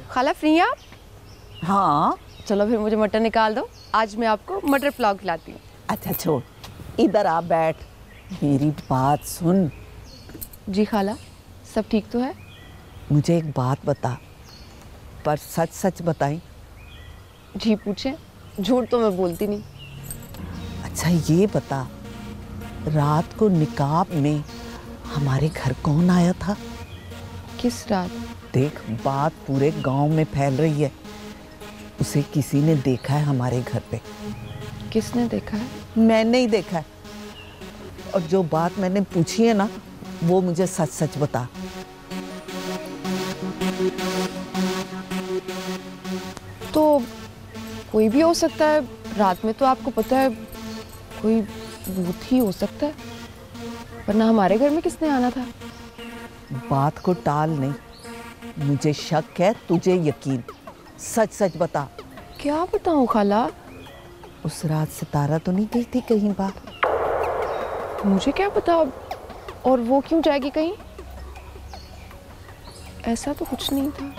खाला फ्री हैं आप? हाँ। चलो फिर मुझे मटर निकाल दो, आज मैं आपको मटर पुलाव खिलाती हूँ। अच्छा छोड़, इधर आ बैठ, मेरी बात सुन। जी खाला, सब ठीक तो है? मुझे एक बात बता, पर सच सच बताई। जी पूछें, झूठ तो मैं बोलती नहीं। अच्छा ये बता, रात को निकाब में हमारे घर कौन आया था? किस रात? देख, बात पूरे गांव में फैल रही है, उसे किसी ने देखा है हमारे घर पे। किसने देखा है? मैंने ही देखा है, और जो बात मैंने पूछी है ना, वो मुझे सच सच बता। तो कोई भी हो सकता है, रात में तो आपको पता है कोई भूत ही हो सकता है, वरना हमारे घर में किसने आना था? बात को टाल नहीं, मुझे शक है, तुझे यकीन। सच सच बता। क्या बताऊं खाला? उस रात सितारा तो नहीं गई थी कहीं बाहर? मुझे क्या पता, और वो क्यों जाएगी कहीं? ऐसा तो कुछ नहीं था।